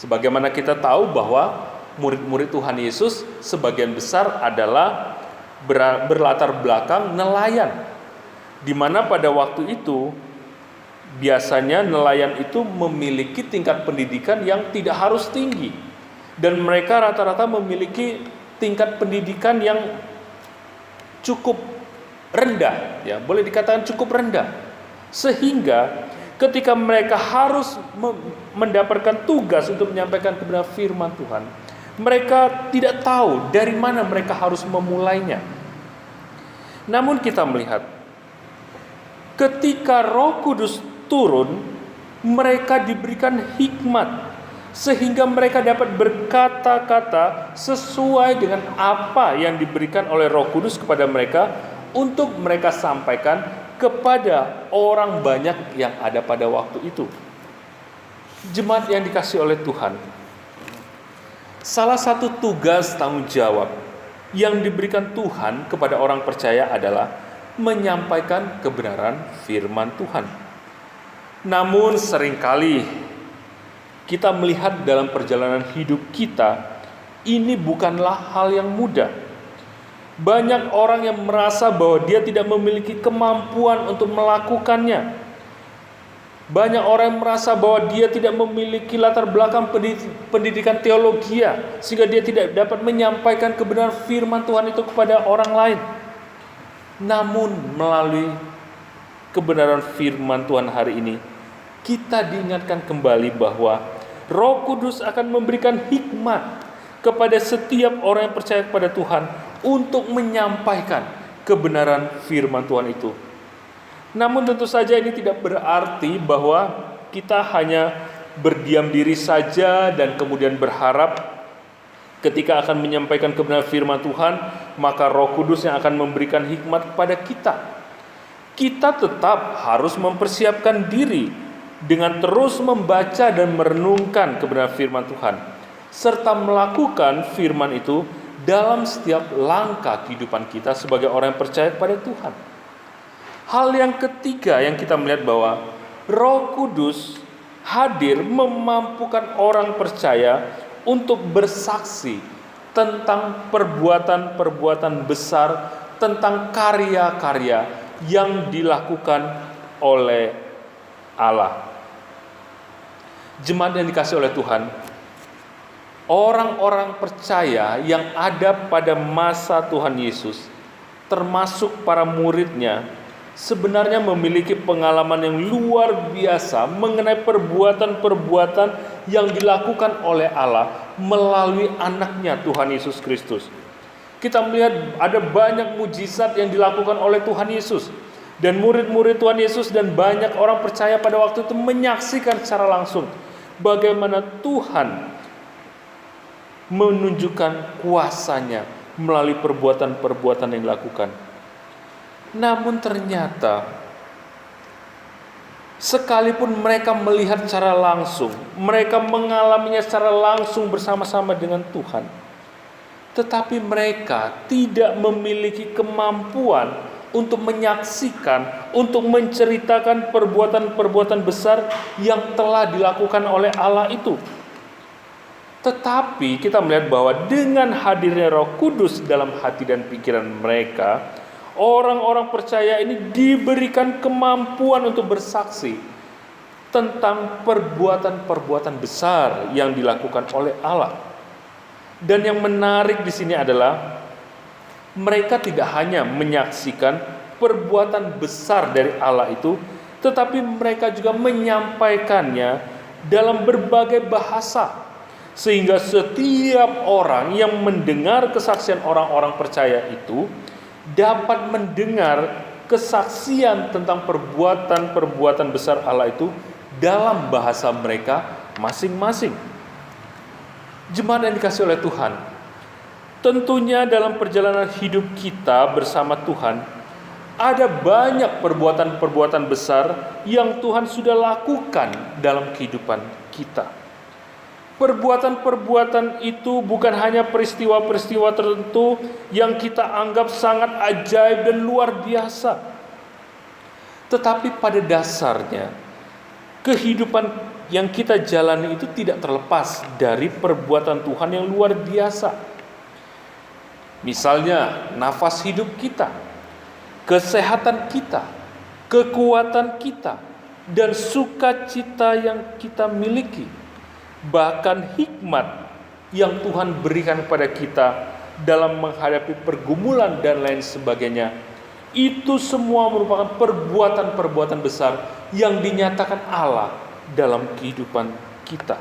Speaker 1: Sebagaimana kita tahu bahwa murid-murid Tuhan Yesus sebagian besar adalah berlatar belakang nelayan, di mana pada waktu itu biasanya nelayan itu memiliki tingkat pendidikan yang tidak harus tinggi, dan mereka rata-rata memiliki tingkat pendidikan yang cukup rendah, ya boleh dikatakan cukup rendah, sehingga ketika mereka harus mendapatkan tugas untuk menyampaikan kebenaran firman Tuhan, mereka tidak tahu dari mana mereka harus memulainya. Namun kita melihat ketika Roh Kudus turun, mereka diberikan hikmat sehingga mereka dapat berkata-kata sesuai dengan apa yang diberikan oleh Roh Kudus kepada mereka untuk mereka sampaikan kepada orang banyak yang ada pada waktu itu. Jemaat yang dikasihi oleh Tuhan, salah satu tugas tanggung jawab yang diberikan Tuhan kepada orang percaya adalah menyampaikan kebenaran firman Tuhan. Namun seringkali kita melihat dalam perjalanan hidup kita, ini bukanlah hal yang mudah. Banyak orang yang merasa bahwa dia tidak memiliki kemampuan untuk melakukannya. Banyak orang yang merasa bahwa dia tidak memiliki latar belakang pendidikan teologi, sehingga dia tidak dapat menyampaikan kebenaran firman Tuhan itu kepada orang lain. Namun melalui kebenaran firman Tuhan hari ini, kita diingatkan kembali bahwa Roh Kudus akan memberikan hikmat kepada setiap orang yang percaya kepada Tuhan untuk menyampaikan kebenaran firman Tuhan itu. Namun tentu saja ini tidak berarti bahwa kita hanya berdiam diri saja dan kemudian berharap ketika akan menyampaikan kebenaran firman Tuhan, maka Roh Kudus yang akan memberikan hikmat kepada kita. Kita tetap harus mempersiapkan diri dengan terus membaca dan merenungkan kebenaran firman Tuhan, serta melakukan firman itu dalam setiap langkah kehidupan kita sebagai orang yang percaya kepada Tuhan. Hal yang ketiga yang kita melihat bahwa Roh Kudus hadir memampukan orang percaya untuk bersaksi tentang perbuatan-perbuatan besar, tentang karya-karya yang dilakukan oleh Allah. Jemaat yang dikasihi oleh Tuhan, orang-orang percaya yang ada pada masa Tuhan Yesus, termasuk para muridnya, sebenarnya memiliki pengalaman yang luar biasa mengenai perbuatan-perbuatan yang dilakukan oleh Allah melalui anaknya Tuhan Yesus Kristus. Kita melihat ada banyak mujizat yang dilakukan oleh Tuhan Yesus, dan murid-murid Tuhan Yesus dan banyak orang percaya pada waktu itu menyaksikan secara langsung bagaimana Tuhan menunjukkan kuasanya melalui perbuatan-perbuatan yang dilakukan. Namun ternyata sekalipun mereka melihat secara langsung, mereka mengalaminya secara langsung bersama-sama dengan Tuhan, tetapi mereka tidak memiliki kemampuan untuk menyaksikan, untuk menceritakan perbuatan-perbuatan besar yang telah dilakukan oleh Allah itu. Tetapi kita melihat bahwa dengan hadirnya Roh Kudus dalam hati dan pikiran mereka, orang-orang percaya ini diberikan kemampuan untuk bersaksi tentang perbuatan-perbuatan besar yang dilakukan oleh Allah. Dan yang menarik di sini adalah mereka tidak hanya menyaksikan perbuatan besar dari Allah itu, tetapi mereka juga menyampaikannya dalam berbagai bahasa, sehingga setiap orang yang mendengar kesaksian orang-orang percaya itu dapat mendengar kesaksian tentang perbuatan-perbuatan besar Allah itu dalam bahasa mereka masing-masing. Jemaat yang dikasihi oleh Tuhan, tentunya dalam perjalanan hidup kita bersama Tuhan, ada banyak perbuatan-perbuatan besar yang Tuhan sudah lakukan dalam kehidupan kita. Perbuatan-perbuatan itu bukan hanya peristiwa-peristiwa tertentu yang kita anggap sangat ajaib dan luar biasa, tetapi pada dasarnya kehidupan yang kita jalani itu tidak terlepas dari perbuatan Tuhan yang luar biasa. Misalnya nafas hidup kita, kesehatan kita, kekuatan kita, dan sukacita yang kita miliki, bahkan hikmat yang Tuhan berikan kepada kita dalam menghadapi pergumulan dan lain sebagainya. Itu semua merupakan perbuatan-perbuatan besar yang dinyatakan Allah dalam kehidupan kita.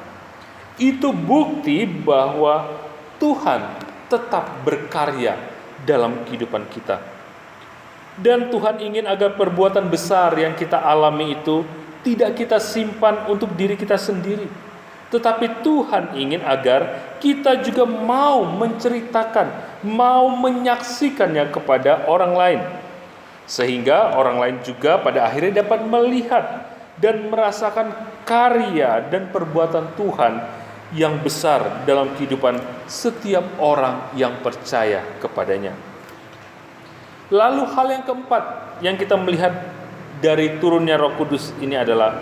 Speaker 1: Itu bukti bahwa Tuhan tetap berkarya dalam kehidupan kita. Dan Tuhan ingin agar perbuatan besar yang kita alami itu tidak kita simpan untuk diri kita sendiri, tetapi Tuhan ingin agar kita juga mau menceritakan, mau menyaksikannya kepada orang lain, sehingga orang lain juga pada akhirnya dapat melihat dan merasakan karya dan perbuatan Tuhan yang besar dalam kehidupan setiap orang yang percaya kepadanya. Lalu hal yang keempat yang kita melihat dari turunnya Roh Kudus ini adalah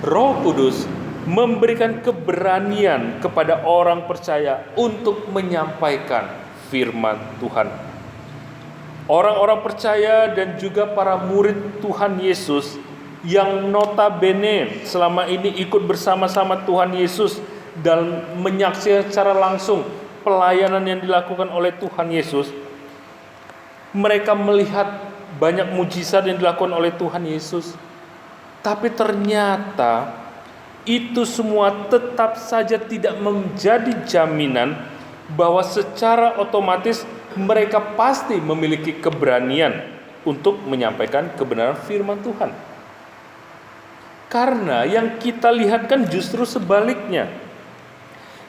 Speaker 1: Roh Kudus memberikan keberanian kepada orang percaya untuk menyampaikan firman Tuhan. Orang-orang percaya dan juga para murid Tuhan Yesus yang notabene selama ini ikut bersama-sama Tuhan Yesus dalam menyaksikan secara langsung pelayanan yang dilakukan oleh Tuhan Yesus, mereka melihat banyak mujizat yang dilakukan oleh Tuhan Yesus. Tapi ternyata itu semua tetap saja tidak menjadi jaminan bahwa secara otomatis mereka pasti memiliki keberanian untuk menyampaikan kebenaran firman Tuhan. Karena yang kita lihat kan justru sebaliknya.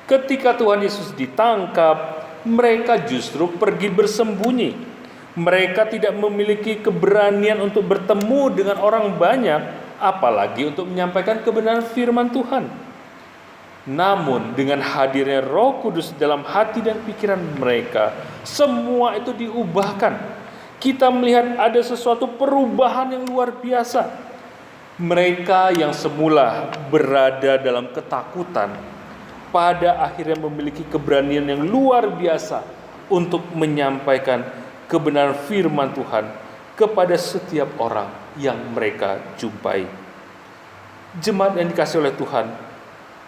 Speaker 1: Ketika Tuhan Yesus ditangkap, mereka justru pergi bersembunyi. Mereka tidak memiliki keberanian untuk bertemu dengan orang banyak apalagi untuk menyampaikan kebenaran firman Tuhan. Namun dengan hadirnya Roh Kudus dalam hati dan pikiran mereka, semua itu diubahkan. Kita melihat ada sesuatu perubahan yang luar biasa. Mereka yang semula berada dalam ketakutan, pada akhirnya memiliki keberanian yang luar biasa untuk menyampaikan kebenaran firman Tuhan kepada setiap orang yang mereka jumpai. Jemaat yang dikasihi oleh Tuhan,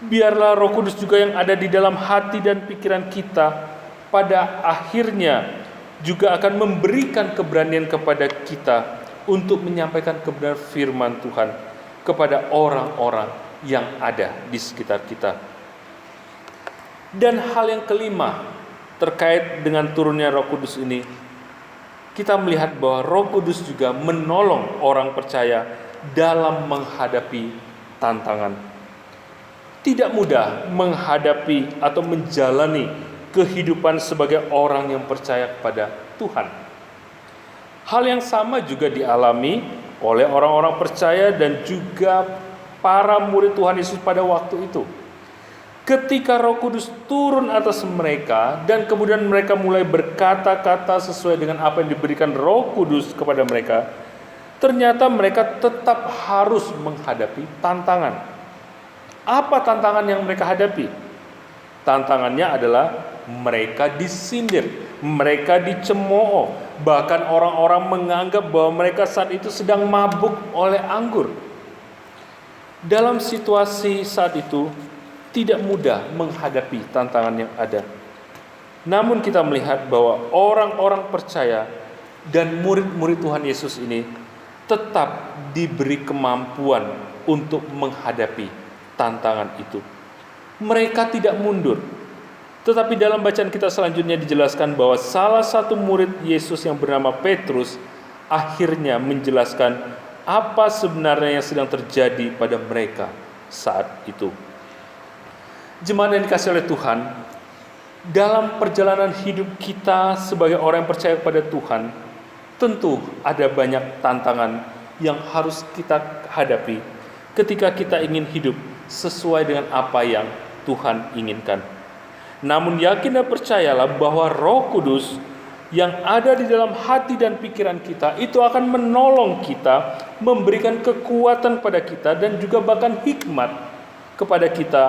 Speaker 1: biarlah Roh Kudus juga yang ada di dalam hati dan pikiran kita pada akhirnya juga akan memberikan keberanian kepada kita untuk menyampaikan kebenaran firman Tuhan kepada orang-orang yang ada di sekitar kita. Dan hal yang kelima terkait dengan turunnya Roh Kudus ini, kita melihat bahwa Roh Kudus juga menolong orang percaya dalam menghadapi tantangan. Tidak mudah menghadapi atau menjalani kehidupan sebagai orang yang percaya kepada Tuhan. Hal yang sama juga dialami oleh orang-orang percaya dan juga para murid Tuhan Yesus pada waktu itu. Ketika Roh Kudus turun atas mereka dan kemudian mereka mulai berkata-kata sesuai dengan apa yang diberikan Roh Kudus kepada mereka, ternyata mereka tetap harus menghadapi tantangan. Apa tantangan yang mereka hadapi? Tantangannya adalah mereka disindir, mereka dicemooh, bahkan orang-orang menganggap bahwa mereka saat itu sedang mabuk oleh anggur. Dalam situasi saat itu tidak mudah menghadapi tantangan yang ada. Namun kita melihat bahwa orang-orang percaya dan murid-murid Tuhan Yesus ini tetap diberi kemampuan untuk menghadapi tantangan itu. Mereka tidak mundur. Tetapi dalam bacaan kita selanjutnya dijelaskan bahwa salah satu murid Yesus yang bernama Petrus akhirnya menjelaskan apa sebenarnya yang sedang terjadi pada mereka saat itu. Jemaat yang dikasihi oleh Tuhan, dalam perjalanan hidup kita sebagai orang yang percaya kepada Tuhan, tentu ada banyak tantangan yang harus kita hadapi ketika kita ingin hidup sesuai dengan apa yang Tuhan inginkan. Namun yakin dan percayalah bahwa Roh Kudus yang ada di dalam hati dan pikiran kita itu akan menolong kita, memberikan kekuatan pada kita dan juga bahkan hikmat kepada kita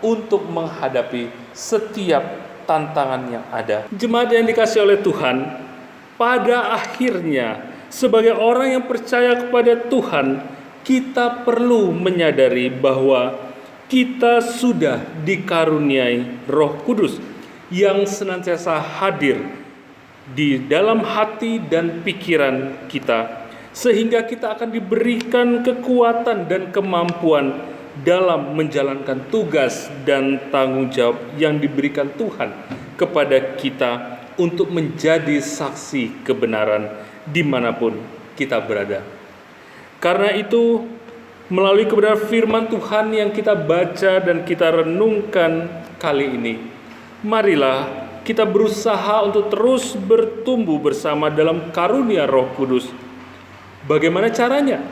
Speaker 1: untuk menghadapi setiap tantangan yang ada. Jemaat yang dikasihi oleh Tuhan, pada akhirnya sebagai orang yang percaya kepada Tuhan, kita perlu menyadari bahwa kita sudah dikaruniai Roh Kudus yang senantiasa hadir di dalam hati dan pikiran kita, sehingga kita akan diberikan kekuatan dan kemampuan dalam menjalankan tugas dan tanggung jawab yang diberikan Tuhan kepada kita untuk menjadi saksi kebenaran dimanapun kita berada. Karena itu, melalui kebenaran firman Tuhan yang kita baca dan kita renungkan kali ini, marilah kita berusaha untuk terus bertumbuh bersama dalam karunia Roh Kudus. Bagaimana caranya?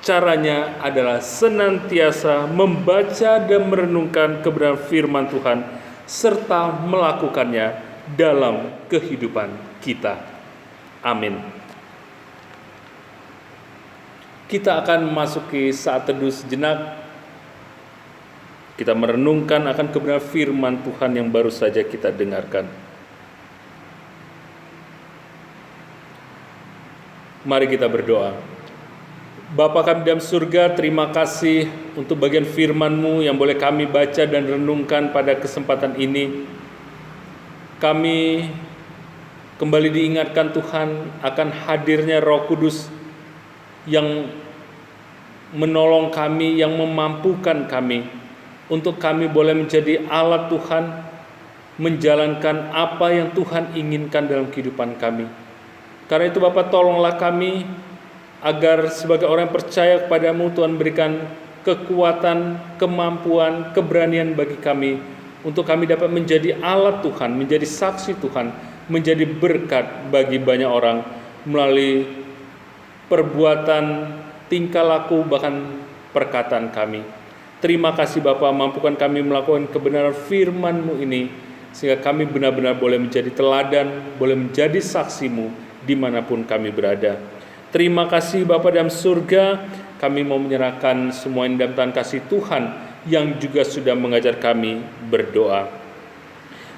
Speaker 1: Caranya adalah senantiasa membaca dan merenungkan kebenaran firman Tuhan serta melakukannya dalam kehidupan kita. Amin. Kita akan memasuki saat teduh sejenak. Kita merenungkan akan kebenaran firman Tuhan yang baru saja kita dengarkan. Mari kita berdoa. Bapa kami dalam surga, terima kasih untuk bagian firman-Mu yang boleh kami baca dan renungkan pada kesempatan ini. Kami kembali diingatkan Tuhan akan hadirnya Roh Kudus yang menolong kami, yang memampukan kami untuk kami boleh menjadi alat Tuhan, menjalankan apa yang Tuhan inginkan dalam kehidupan kami. Karena itu Bapa, tolonglah kami agar sebagai orang yang percaya kepadamu, Tuhan berikan kekuatan, kemampuan, keberanian bagi kami untuk kami dapat menjadi alat Tuhan, menjadi saksi Tuhan, menjadi berkat bagi banyak orang melalui perbuatan tingkah laku, bahkan perkataan kami. Terima kasih Bapa, mampukan kami melakukan kebenaran firman-Mu ini, sehingga kami benar-benar boleh menjadi teladan, boleh menjadi saksi-Mu dimanapun kami berada. Terima kasih Bapa dalam surga, kami mau menyerahkan semua ini dalam tangan kasih Tuhan yang juga sudah mengajar kami berdoa.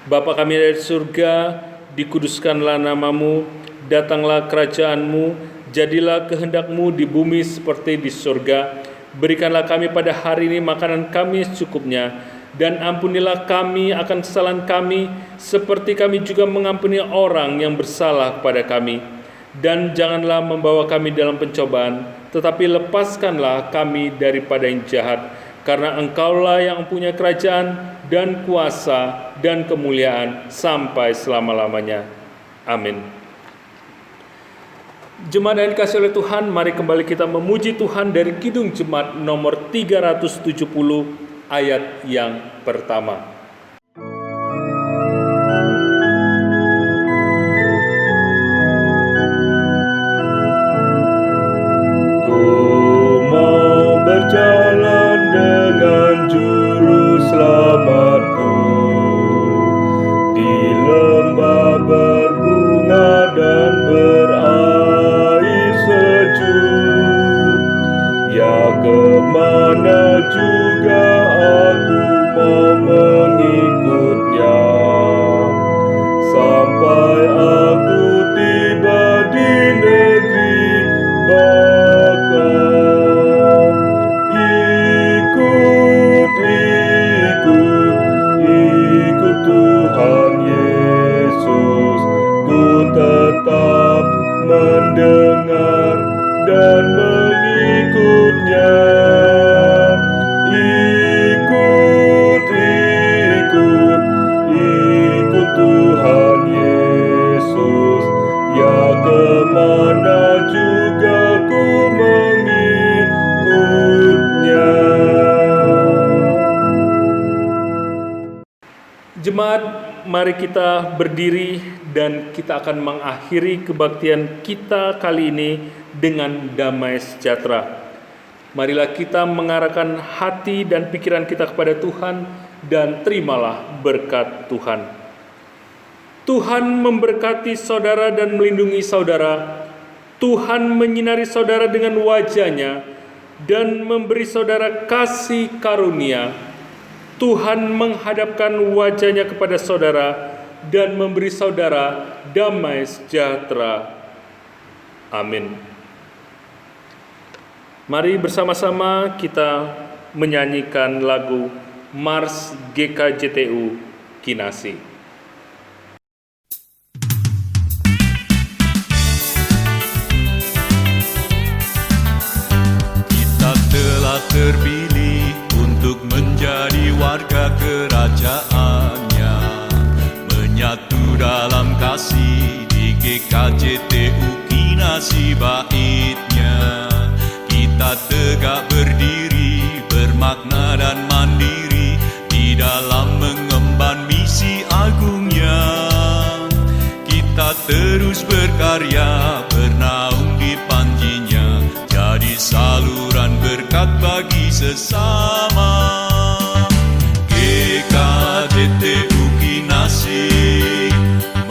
Speaker 1: Bapa kami dari surga, dikuduskanlah nama-Mu, datanglah kerajaan-Mu, jadilah kehendak-Mu di bumi seperti di surga. Berikanlah kami pada hari ini makanan kami secukupnya, dan ampunilah kami akan kesalahan kami, seperti kami juga mengampuni orang yang bersalah kepada kami. Dan janganlah membawa kami dalam pencobaan, tetapi lepaskanlah kami daripada yang jahat, karena Engkaulah yang punya kerajaan dan kuasa dan kemuliaan sampai selama-lamanya. Amin. Jemaat yang dikasihi oleh Tuhan, mari kembali kita memuji Tuhan dari Kidung Jemaat nomor 370 ayat yang pertama.
Speaker 2: Ku mau berjalan dengan juru selamatku di lembah berbunga dan berair sejuk. Ya, kemana juga aku mau mengikutnya, sampai aku tiba di negeri baka. Ikut Tuhan Yesus, ku tetap mendengar dan mengikutnya. Ikut Tuhan Yesus, ya, kemana juga ku mengikutnya.
Speaker 1: Jemaat, mari kita berdiri dan kita akan mengakhiri kebaktian kita kali ini dengan damai sejahtera. Marilah kita mengarahkan hati dan pikiran kita kepada Tuhan dan terimalah berkat Tuhan. Tuhan memberkati saudara dan melindungi saudara. Tuhan menyinari saudara dengan wajah-Nya dan memberi saudara kasih karunia. Tuhan menghadapkan wajah-Nya kepada saudara dan memberi saudara damai sejahtera. Amin. Mari bersama-sama kita menyanyikan lagu Mars GKJTU Kinasi.
Speaker 3: Kita telah terpilih untuk menjadi warga kerajaannya, menyatu dalam kasih di GKJTU Kinasi baitnya. Kita tegak berdiri, bermakna dan mandiri di dalam mengemban misi agungnya. Kita terus berkarya, bernaung di panjinya, jadi saluran berkat bagi sesama. GKJTU Kinasi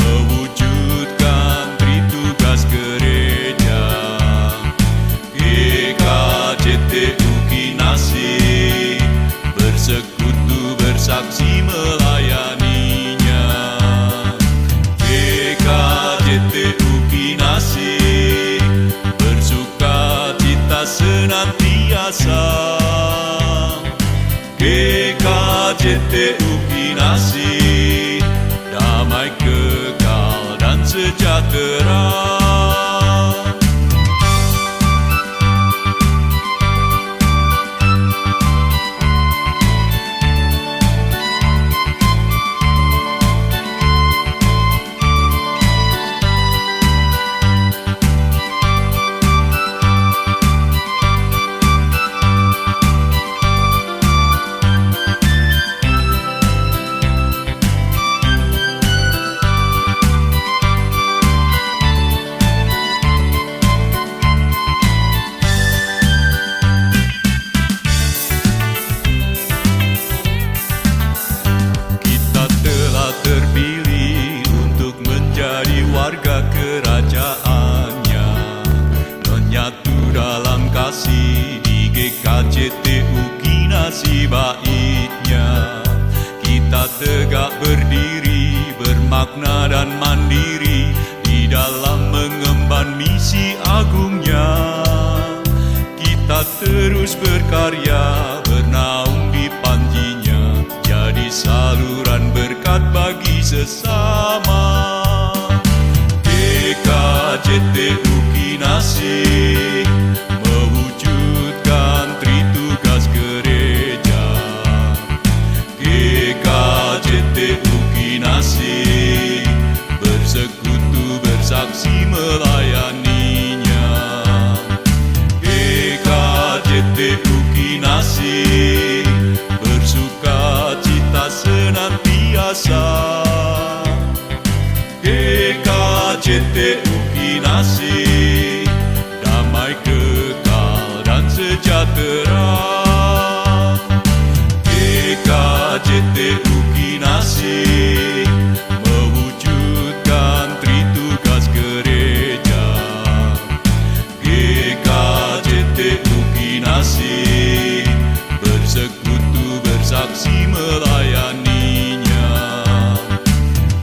Speaker 3: mewujudkan tritugas gereja. GKJTU Kinasi bersekutu bersaksi melayaninya. GKJTU Kinasi bersuka cita senantiasa diri, bermakna dan mandiri di dalam mengemban misi agungnya. Kita terus berkarya, bernaung di panjinya, jadi saluran berkat bagi sesama. GKJTU Kinasih mewujudkan tritugas gereja. GKJTU Kinasih bersekutu bersaksi melayaninya. GKJTU Kinasih bersuka cita senantiasa. GKJTU Kinasih damai kekal dan sejahtera. GKJTU Kinasih mewujudkan tritugas gereja. GKJTU Kinasih bersekutu bersaksi melayaninya.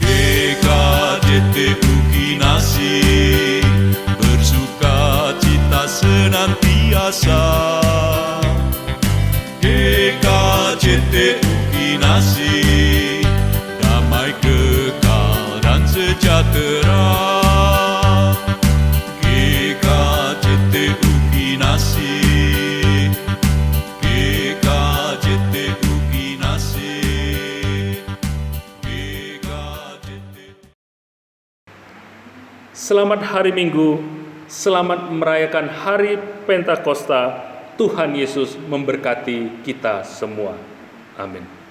Speaker 3: GKJTU Kinasih bersuka cita senantiasa. GKJTU Kinasih damai kekal dan sejahtera. GKJTU Kinasih, GKJTU Kinasih, GKJTU.
Speaker 1: Selamat hari Minggu, selamat merayakan hari Pentakosta. Tuhan Yesus memberkati kita semua. Amin.